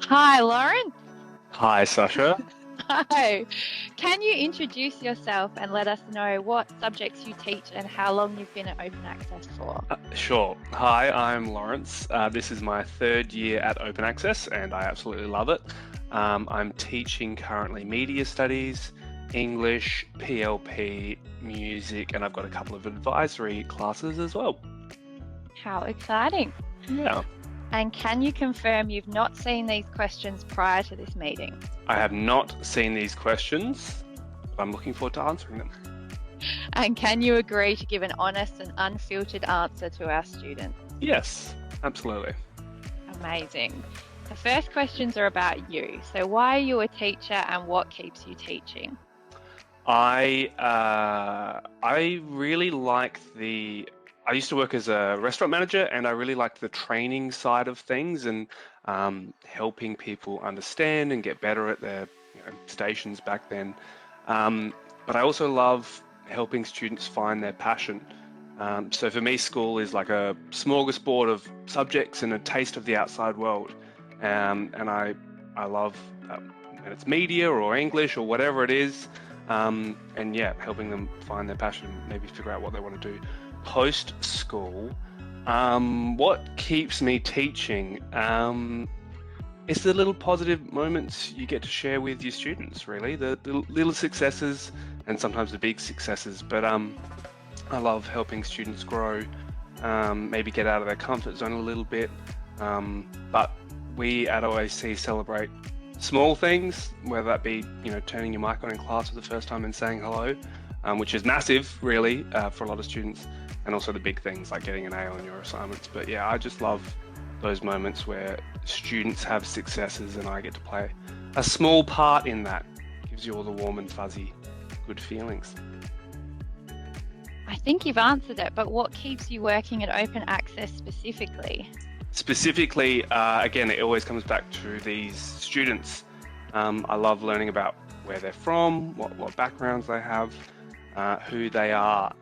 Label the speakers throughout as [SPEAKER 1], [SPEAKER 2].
[SPEAKER 1] Hi, Lauren.
[SPEAKER 2] Hi, Sasha.
[SPEAKER 1] Hi. Can you introduce yourself and let us know what subjects you teach and how long you've been at Open Access for?
[SPEAKER 2] Sure. Hi, I'm Laurence. This is my third year at Open Access, and I absolutely love it. I'm teaching currently media studies, English, PLP, music, and I've got a couple of advisory classes as well.
[SPEAKER 1] How exciting.
[SPEAKER 2] Yeah,
[SPEAKER 1] And can you confirm you've not seen these questions prior to this meeting?
[SPEAKER 2] I have not seen these questions, but I'm looking forward to answering them.
[SPEAKER 1] And can you agree to give an honest and unfiltered answer to our students?
[SPEAKER 2] Yes, absolutely.
[SPEAKER 1] Amazing. The first questions are about you. So why are you a teacher and what keeps you teaching?
[SPEAKER 2] I really like I used to work as a restaurant manager, and I really liked the training side of things and helping people understand and get better at their stations back then. But I also love helping students find their passion. So for me, school is like a smorgasbord of subjects and a taste of the outside world. And I love when it's media or English or whatever it is. And yeah, helping them find their passion, maybe figure out what they want to do post school. What keeps me teaching? It's the little positive moments you get to share with your students, really, the little successes and sometimes the big successes. But I love helping students grow, maybe get out of their comfort zone a little bit. But we at OAC celebrate small things, whether that be turning your mic on in class for the first time and saying hello, which is massive, really, for a lot of students, and also the big things like getting an A on your assignments. But yeah, I just love those moments where students have successes and I get to play a small part in that. Gives you all the warm and fuzzy good feelings.
[SPEAKER 1] I think you've answered it, but what keeps you working at Open Access specifically?
[SPEAKER 2] Specifically, again, it always comes back to these students. I love learning about where they're from, what backgrounds they have, who they are.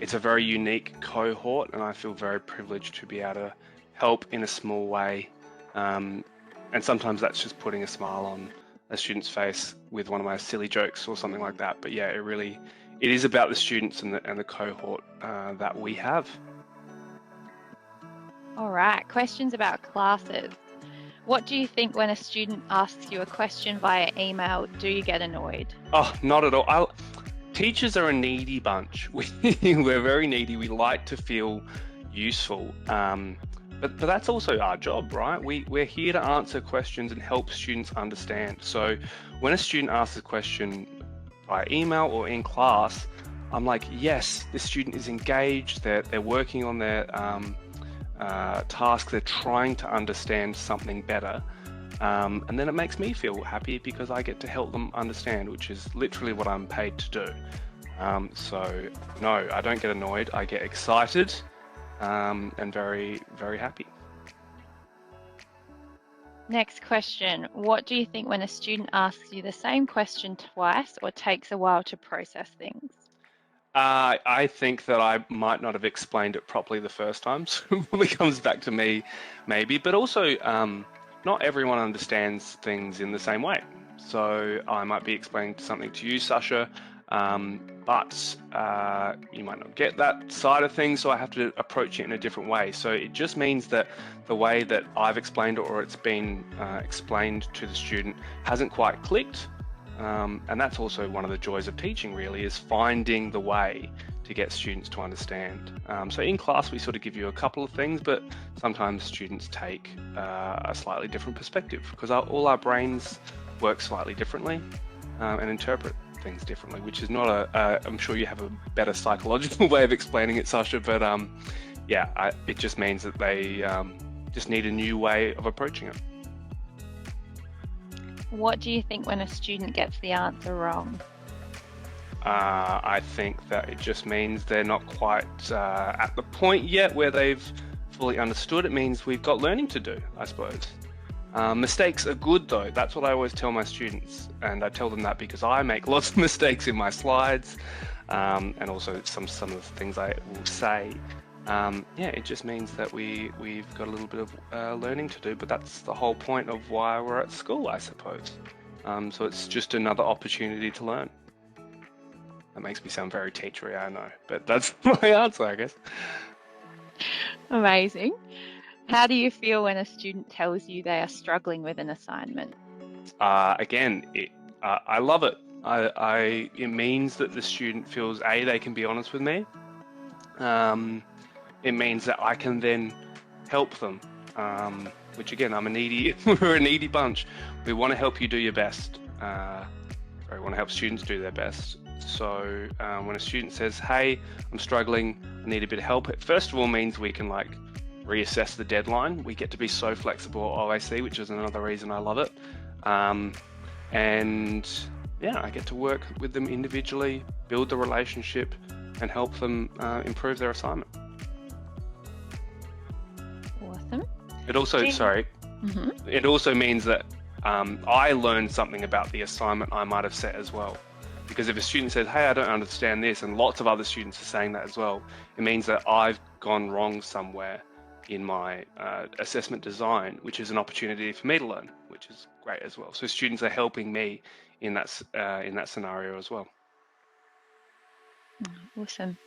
[SPEAKER 2] It's a very unique cohort, and I feel very privileged to be able to help in a small way. And sometimes that's just putting a smile on a student's face with one of my silly jokes or something like that. But yeah, it is about the students and the cohort that we have.
[SPEAKER 1] All right, questions about classes. What do you think when a student asks you a question via email? Do you get annoyed?
[SPEAKER 2] Oh, not at all. Teachers are a needy bunch. We're very needy. We like to feel useful. But that's also our job, right? We're here to answer questions and help students understand. So when a student asks a question via email or in class, I'm like, yes, this student is engaged. They're working on their task. They're trying to understand something better. And then it makes me feel happy because I get to help them understand, which is literally what I'm paid to do. So no, I don't get annoyed. I get excited and very, very happy.
[SPEAKER 1] Next question. What do you think when a student asks you the same question twice or takes a while to process things?
[SPEAKER 2] I think that I might not have explained it properly the first time, so it probably comes back to me, maybe. But also, not everyone understands things in the same way. So I might be explaining something to you, Sasha, but you might not get that side of things, so I have to approach it in a different way. So it just means that the way that I've explained it or it's been explained to the student hasn't quite clicked. And that's also one of the joys of teaching, really, is finding the way to get students to understand. So in class, we sort of give you a couple of things, but sometimes students take a slightly different perspective because all our brains work slightly differently and interpret things differently, which is not I'm sure you have a better psychological way of explaining it, Sasha, but yeah, it just means that they just need a new way of approaching it.
[SPEAKER 1] What do you think when a student gets the answer wrong?
[SPEAKER 2] I think that it just means they're not quite at the point yet where they've fully understood. It means we've got learning to do, I suppose. Mistakes are good though. That's what I always tell my students. And I tell them that because I make lots of mistakes in my slides and also some of the things I will say. yeah, it just means that we've got a little bit of learning to do, but that's the whole point of why we're at school, I suppose. So it's just another opportunity to learn. That makes me sound very teachery, I know, but that's my answer, I guess.
[SPEAKER 1] Amazing. How do you feel when a student tells you they are struggling with an assignment?
[SPEAKER 2] Again, I love it. It means that the student feels they can be honest with me. It means that I can then help them. Which again, I'm a needy. We're a needy bunch. We want to help you do your best. We want to help students do their best. So when a student says, "Hey, I'm struggling. I need a bit of help," it first of all means we can like reassess the deadline. We get to be so flexible at OAC, which is another reason I love it. And yeah, I get to work with them individually, build the relationship, and help them improve their assignment.
[SPEAKER 1] Awesome.
[SPEAKER 2] It also, it also means that I learned something about the assignment I might have set as well. Because if a student says, "Hey, I don't understand this," and lots of other students are saying that as well, it means that I've gone wrong somewhere in my assessment design, which is an opportunity for me to learn, which is great as well. So students are helping me in that scenario as well.
[SPEAKER 1] Awesome.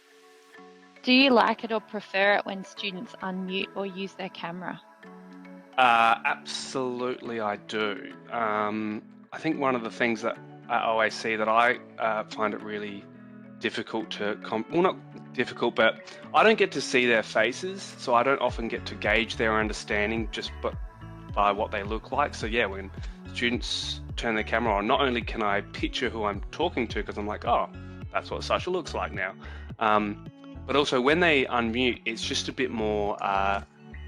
[SPEAKER 1] Do you like it or prefer it when students unmute or use their camera?
[SPEAKER 2] Absolutely, I do. I think one of the things that at OAC that I find it really difficult to, well, not difficult, but I don't get to see their faces, so I don't often get to gauge their understanding just by what they look like. So yeah, when students turn their camera on, not only can I picture who I'm talking to, because I'm like, oh, that's what Sasha looks like now, but also when they unmute, it's just a bit more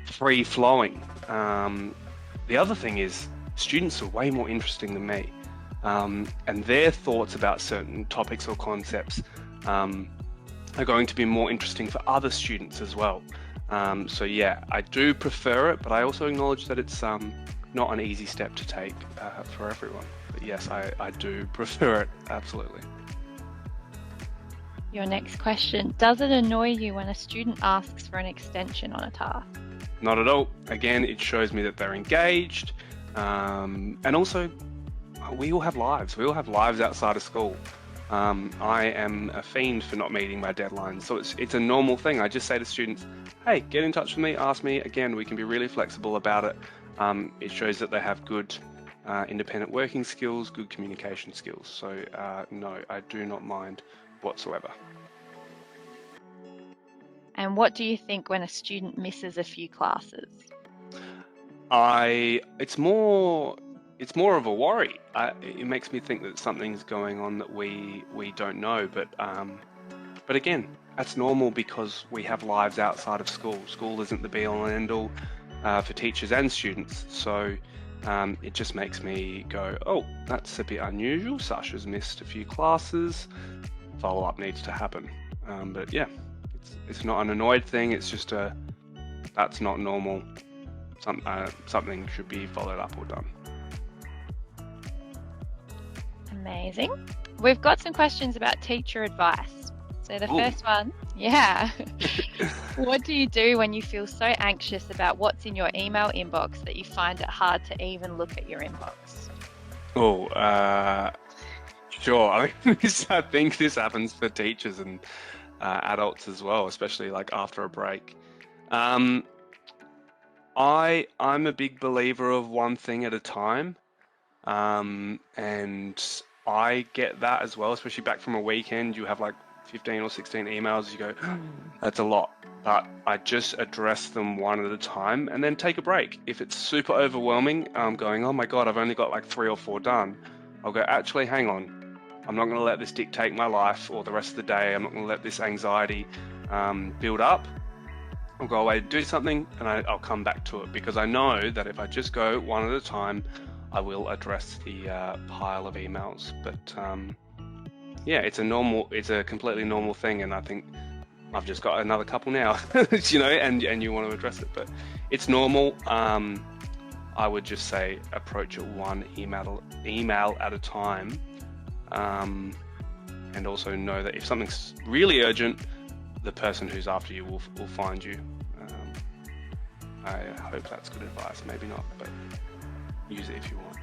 [SPEAKER 2] free-flowing. The other thing is students are way more interesting than me, and their thoughts about certain topics or concepts are going to be more interesting for other students as well. So yeah, I do prefer it, but I also acknowledge that it's not an easy step to take for everyone. But yes, I do prefer it, absolutely.
[SPEAKER 1] Your next question, does it annoy you when a student asks for an extension on a task?
[SPEAKER 2] Not at all. Again, it shows me that they're engaged, and also we all have lives. We all have lives outside of school. I am a fiend for not meeting my deadlines, so it's a normal thing. I just say to students, "Hey, get in touch with me, ask me." Again, we can be really flexible about it. It shows that they have good independent working skills, good communication skills. So no, I do not mind whatsoever.
[SPEAKER 1] And what do you think when a student misses a few classes?
[SPEAKER 2] It's more of a worry. It makes me think that something's going on that we don't know. But again, that's normal because we have lives outside of school. School isn't the be all and end all for teachers and students. So it just makes me go, oh, that's a bit unusual. Sasha's missed a few classes. Follow-up needs to happen. But yeah, it's not an annoyed thing. It's just that's not normal. Something should be followed up or done.
[SPEAKER 1] Amazing. We've got some questions about teacher advice. So the first one, what do you do when you feel so anxious about what's in your email inbox that you find it hard to even look at your inbox?
[SPEAKER 2] Sure. I mean, I think this happens for teachers and adults as well, especially like after a break. I'm a big believer of one thing at a time, and I get that as well, especially back from a weekend. You have like 15 or 16 emails, you go, that's a lot. But I just address them one at a time and then take a break. If it's super overwhelming, I'm going, oh my God, I've only got like 3 or 4 done. I'll go, actually, hang on. I'm not going to let this dictate my life or the rest of the day. I'm not going to let this anxiety build up. I'll go away, do something, and I'll come back to it, because I know that if I just go one at a time, I will address the pile of emails. But yeah, it's a completely normal thing, and I think I've just got another couple now, you know, and you want to address it, but it's normal. I would just say approach it one email at a time, and also know that if something's really urgent, the person who's after you will find you. I hope that's good advice. Maybe not, but use it if you want.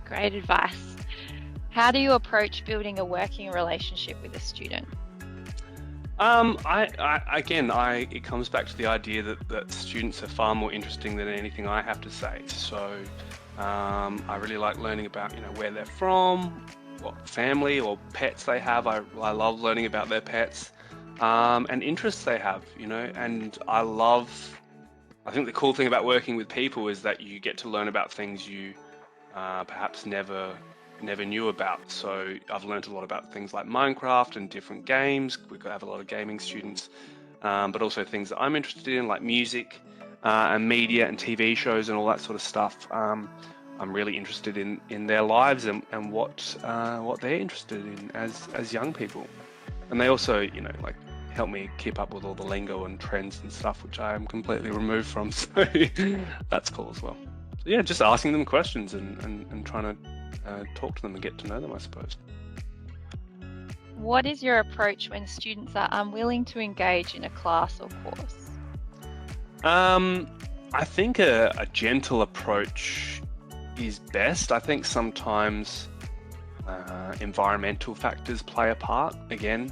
[SPEAKER 1] Great advice. How do you approach building a working relationship with a student?
[SPEAKER 2] It comes back to the idea that students are far more interesting than anything I have to say. So I really like learning about, where they're from, what family or pets they have. I love learning about their pets and interests they have, and I think the cool thing about working with people is that you get to learn about things you perhaps never knew about. So I've learned a lot about things like Minecraft and different games. We have a lot of gaming students, but also things that I'm interested in, like music and media and TV shows and all that sort of stuff. I'm really interested in their lives and what they're interested in as young people. And they also, like help me keep up with all the lingo and trends and stuff, which I am completely removed from. So that's cool as well. So yeah, just asking them questions and trying to talk to them and get to know them, I suppose.
[SPEAKER 1] What is your approach when students are unwilling to engage in a class or course?
[SPEAKER 2] I think a gentle approach is best. I think sometimes environmental factors play a part. Again,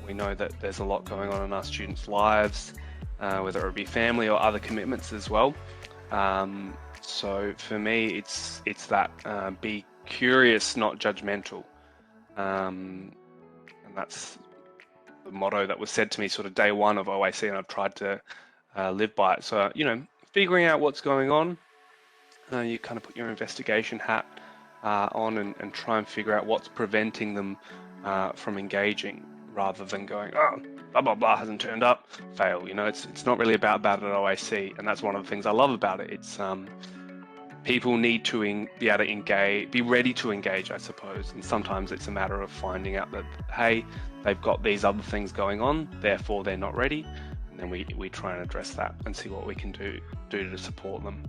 [SPEAKER 2] we know that there's a lot going on in our students' lives, whether it be family or other commitments as well. So for me, it's that be curious, not judgmental. And that's the motto that was said to me sort of day one of OAC, and I've tried to live by it. So, figuring out what's going on, you kind of put your investigation hat on and try and figure out what's preventing them from engaging, rather than going, oh, blah, blah, blah, hasn't turned up, fail. It's not really about that at OAC, and that's one of the things I love about it. It's people need to be able to engage, be ready to engage, I suppose. And sometimes it's a matter of finding out that, hey, they've got these other things going on, therefore they're not ready. And then we try and address that and see what we can do to support them.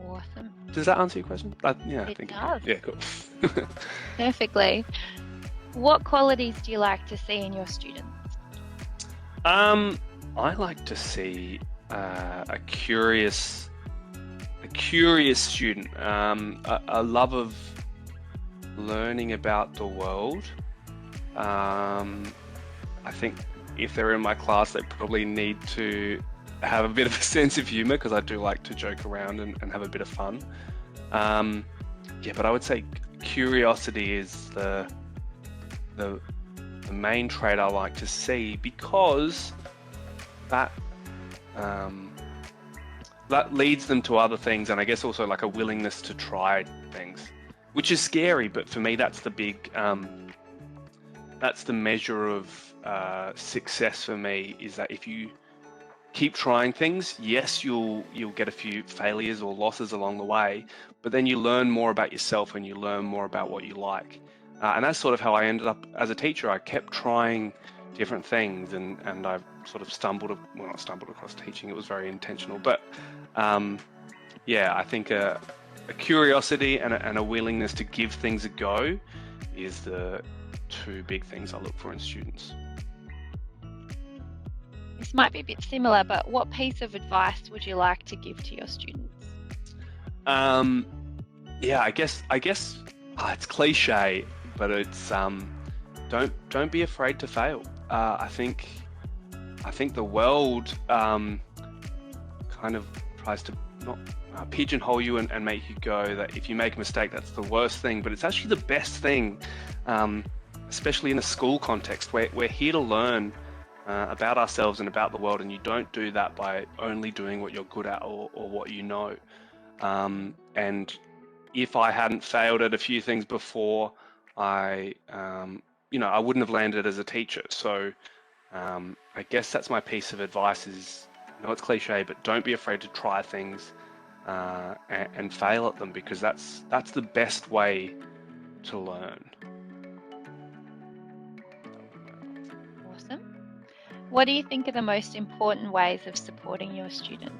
[SPEAKER 1] Awesome.
[SPEAKER 2] Does that answer your question? Yeah, I think
[SPEAKER 1] it does.
[SPEAKER 2] Yeah, cool.
[SPEAKER 1] Perfectly. What qualities do you like to see in your students?
[SPEAKER 2] I like to see a curious student, a love of learning about the world. I think if they're in my class, they probably need to have a bit of a sense of humor, because I do like to joke around and have a bit of fun. But I would say curiosity is the main trait I like to see, because that leads them to other things, and I guess also like a willingness to try things, which is scary, but for me that's the big that's the measure of success for me, is that if you keep trying things, yes, you'll get a few failures or losses along the way, but then you learn more about yourself and you learn more about what you like. And that's sort of how I ended up as a teacher. I kept trying different things, and I've sort of not stumbled across teaching, it was very intentional. But I think a curiosity and a willingness to give things a go is the two big things I look for in students.
[SPEAKER 1] This might be a bit similar, but what piece of advice would you like to give to your students?
[SPEAKER 2] I guess it's cliche, but it's don't be afraid to fail. I think the world kind of tries to not pigeonhole you and make you go that if you make a mistake, that's the worst thing, but it's actually the best thing, especially in a school context. We're here to learn about ourselves and about the world, and you don't do that by only doing what you're good at or what you know. And if I hadn't failed at a few things before, I wouldn't have landed as a teacher. So I guess that's my piece of advice is, I know it's cliche, but don't be afraid to try things and fail at them, because that's the best way to learn.
[SPEAKER 1] Awesome. What do you think are the most important ways of supporting your students?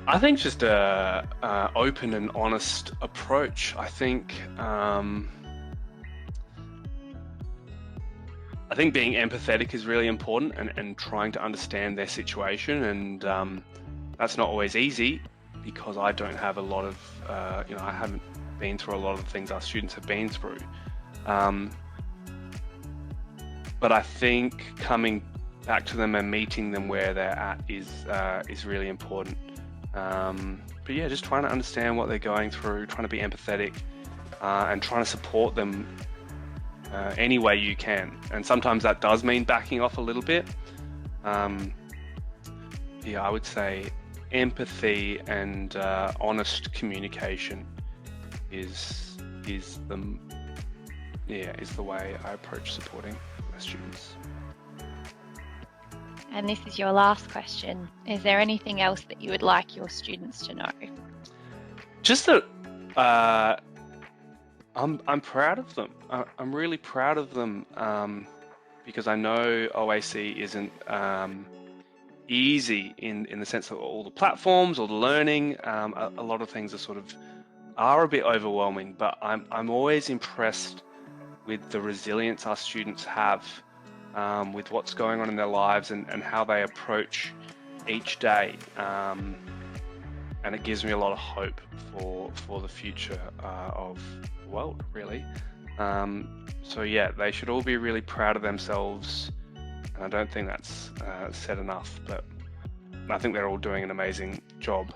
[SPEAKER 2] I think just a open and honest approach. I think think being empathetic is really important, and trying to understand their situation, and that's not always easy because I don't have a lot of, I haven't been through a lot of the things our students have been through. But I think coming back to them and meeting them where they're at is really important. But yeah, just trying to understand what they're going through, trying to be empathetic, and trying to support them any way you can. And sometimes that does mean backing off a little bit. Yeah, I would say empathy and honest communication is the way I approach supporting my students.
[SPEAKER 1] And this is your last question. Is there anything else that you would like your students to know?
[SPEAKER 2] Just that I'm proud of them. I'm really proud of them because I know OAC isn't easy in the sense of all the platforms, all the learning. A lot of things are a bit overwhelming, but I'm always impressed with the resilience our students have with what's going on in their lives and how they approach each day. And it gives me a lot of hope for the future of the world, really. So yeah, they should all be really proud of themselves. And I don't think that's said enough, but I think they're all doing an amazing job.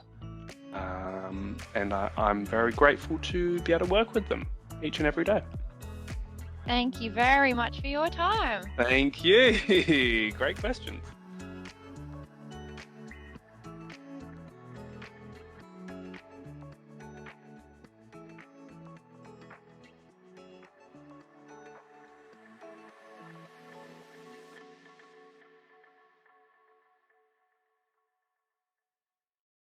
[SPEAKER 2] And I'm very grateful to be able to work with them each and every day.
[SPEAKER 1] Thank you very much for your time.
[SPEAKER 2] Thank you. Great questions.